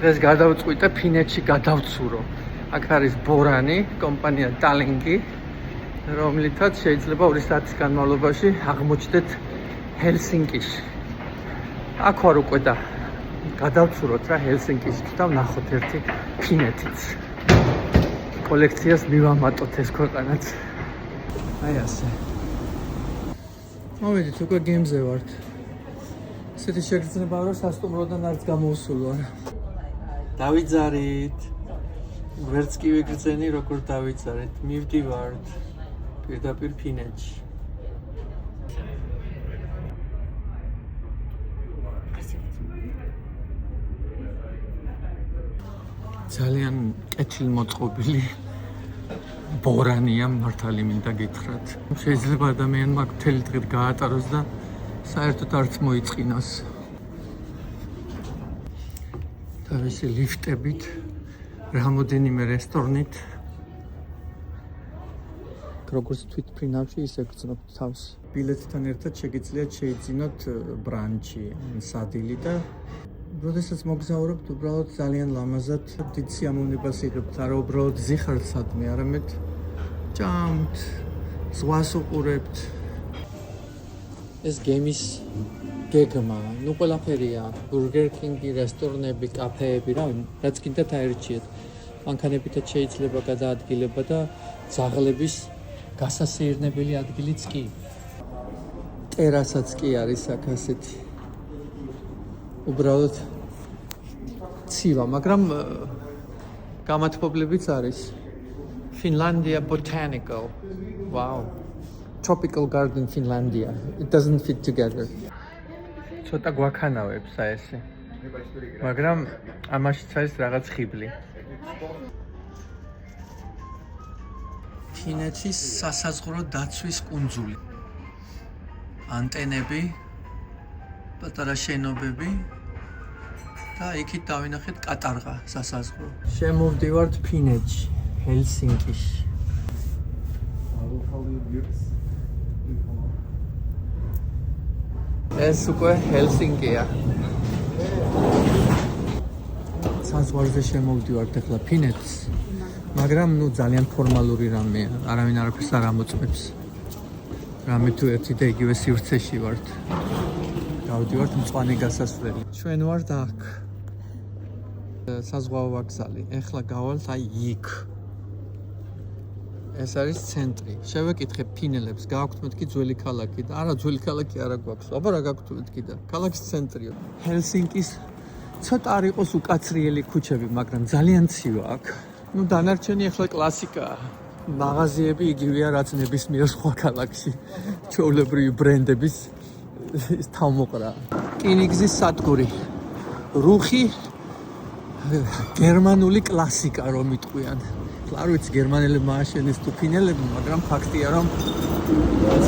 დღეს გადავწყვიტე ფინეთში გადავცურო. აქ არის ბორანი, კომპანია ტალინგი, რომლითაც შეიძლება 2 საათის განმავლობაში აღმოჩნდეთ ჰელსინკიში. აქ ვარ უკვე და გადავცუროთ რა ჰელსინკიში და ვნახოთ ერთი ფინეთიც. კოლექციას მივამატოთ ეს ქვეყანაც. აი ასე. მოვედით უკვე გემზე ვართ. ესეთი შეგრძნება რომ სასტუმროდან არც გამოვსულვარ. დავიძარით. ვერც კი ვიგრძენი როგორ დავიძარით. მივდივართ პირდაპირ ფინეთში. ძალიან კეთილმოწყობილი ბორანია მართალი მინდა გითხრათ. შეიძლება ადამიანმა მთელი დღე გაატაროს და საერთოდ არც მოიწყინოს. თავისი ლიფტებით, რამოდენიმე რესტორნით. როგორც თვითმფრინავში ისე გრძნობთ თავს. ბილეთთან ერთად შეგიძლიათ შეიძინოთ ბრანჩი, სადილი და როდესაც მოგზაურობთ, უბრალოდ ძალიან ლამაზად დიდ სიამოვნებას იღებთ, არა უბრალოდ ზიხართ სადმე, არამედ ჭამთ, ზღვას უყურებთ. ეს გემის გეგმა, ნუ ყველაფერია, ბურგერ კინგი, რესტორნები, კაფეები, რაც გინდათ აერჩიეთ. მანქანებითაც შეიძლება გადაადგილება და ძაღლების გასასეირნებელი ადგილიც კი. ტერასაც კი არის აქ ასეთი. უბრალოდ ცივა, მაგრამ გამათბობლებიც არის. Finlandia Botanical. Wow. Tropical Garden Finlandia. It doesn't fit together. ცოტა გვაქანავებს ესე. მაგრამ ამაშიც არის რაღაც ხიბლი. ფინეთის სასაზღვრო დაცვის კუნძული. ანტენები, პატარა შენობები და იქით დავინახეთ კატარღა სასაზღვრო. შემოვდივართ ფინეთში, ჰელსინკიში. ეს უკვე ჰელსინკია. საზღვარზე შემოვდივართ ახლა ფინეთს, მაგრამ ნუ ძალიან ფორმალური რამეა, არავინ არაფერს არ ამოწმებს. რამე თუ ერთი და იგივე სივრცეში ვართ. გავდივართ მწვანე გასასვლელი. ჩვენ ვართ აქ. საზღვაო ვокзალი. ეხლა გავალთ აი იქ. ეს არის ცენტრი. შევეკითხე ფინელებს, გააქვთ მეთქი ძველი ქალაქი და არა ძველი ქალაქი არა გვაქვს. აბა რა გაქვთ მეთქი და ქალაქის ცენტრია. ჰელსინკის ცოტა არ იყოს უკაცრიელი ქუჩები, მაგრამ ძალიან ცივა აქ. ნუ დანარჩენი ახლა კლასიკაა. მაღაზიები იგივეა რაც ნებისმიერ სხვა ქალაქში. ჩვეულებრივი ბრენდების თავმოყრა. რკინიგზის სადგური. რუხი გერმანული კლასიკა რომ იტყვიან. არ ვიცი გერმანელებმა ააშენეს თუ ფინელებმა, მაგრამ ფაქტია რომ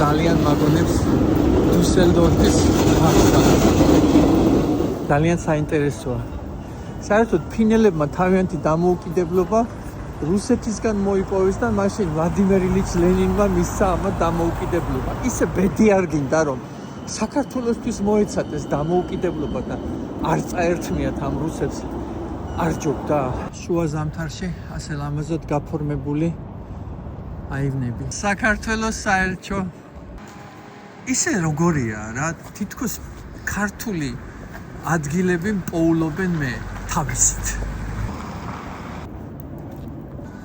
ძალიან მაგონებს დუსელდორფის ვокзალი. ძალიან საინტერესოა. საერთოდ ფინელებმა თავიანთი დამოუკიდებლობა რუსეთისგან მოიპოვეს და მაშინ ვლადიმერ ილიჩ ლენინმა მისცა ამ დამოუკიდებლობა. ისე ბედი არ გინდა რომ საქართველოსთვის მოეცადეს დამოუკიდებლობა და არ წაერთმიათ ამ რუსებს. არ ჯობდა შუა ზამთარში ასე ლამაზად გაფორმებული აივნები. საქართველოს საელჩო ისე როგორია რა, თითქოს ქართული ადგილები პოულობენ მე თავისით.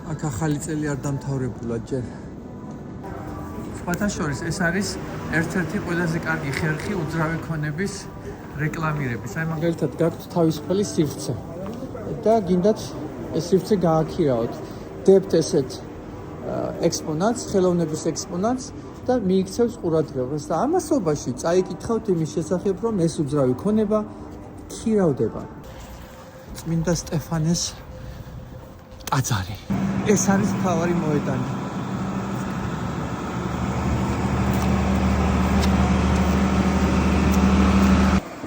აქ ახალი წელი არ დამთავრებულა ჯერ. სხვათა შორის ეს არის ერთ-ერთი ყველაზე კარგი ხერხი უძრავი ქონების რეკლამირების. აი მაგალითად გაქვთ თავისუფალი სივრცე. და გინდათ ეს სივრცე გააქირავოთ. დებთ ესეთ ექსპონატს, ხელოვნების ექსპონატს და მიიქცევს ყურადღებას და ამასობაში წაიკითხავთ იმის შესახებ, რომ ეს უძრავი ქონება ქირავდება. წმინდა სტეფანეს ტაძარი. ეს არის მთავარი მოედანი.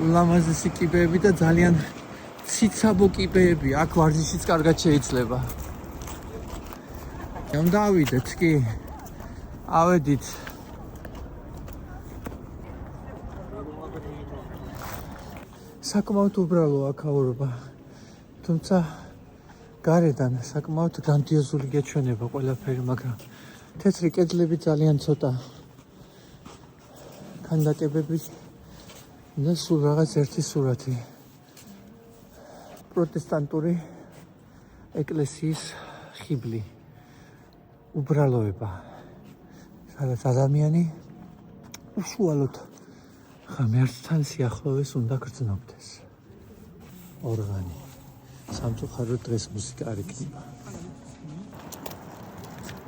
ულამაზესი კიბეები და ძალიან ციცაბო კიბეები, აქ ვარჯიშიც კარგად შეიძლება. უნდა ავიდეთ კი? ავედით. საკმაოდ უბრალოა აქაურობა. თუ თუმცა გარედან საკმაოდ გრანდიოზული გეჩვენება ყველაფერი, მაგრამ თეთრი კედლები ძალიან ცოტა. ქანდაკებების და სულ რაღაც ერთი სურათი. პროტესტანტური ეკლესიის ხიბლი. უბრალოება. სადაც ადამიანი უშუალოდ ღმერთთან სიახლოვეს უნდა გრძნობდეს. ორღანი. სამწუხაროდ დღეს მუსიკა არ იქნება.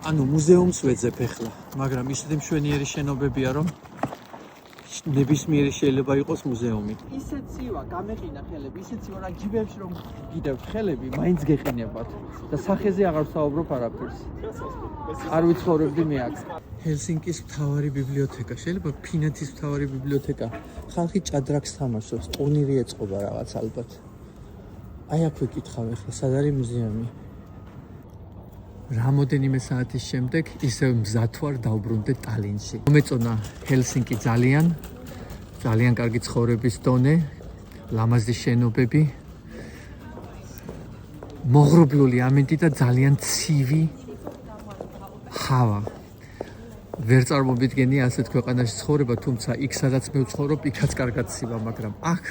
ანუ მუზეუმს ვეძებ ახლა, მაგრამ ისეთი მშვენიერი შენობებია, რომ ნებისმიერი შეიძლება იყოს მუზეუმი. ისეთ ცივა გამეყინა ხელები, ისეთ ცივა რა ჯიბებში რომ გიდევთ ხელები, მაინც გეყინებათ და სახეზე აღარ ვსაუბრობ არაფერს. არ ვიცხოვრობდი მე აქ. ჰელსინკის მთავარი ბიბლიოთეკა, შეიძლება ფინეთის მთავარი ბიბლიოთეკა. ხალხი ჭადრაკს თამაშობს, ტურნირი ეწყობა რაღაც ალბათ. აი აქ ვიკითხავ ახლა, სად არის მუზეუმი? რამოდენიმე საათის შემდეგ ისევ მზად ვარ დავბრუნდე ტალინში. მომეწონა ჰელსინკი ძალიან კარგი ცხოვრების დონე, ლამაზი შენობები, მოღრუბლული ამინდი და ძალიან ცივი ჰავა. ვერ წარმოვიდგენია ასეთ ქვეყანაში ცხოვრება, თუმცა იქ სადაც მე ვცხოვრობ, იქაც კარგად ცივა, მაგრამ აქ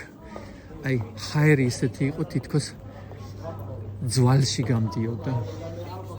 აი ჰაერი ისეთი იყო, თითქოს ძვალში გამდიოდა.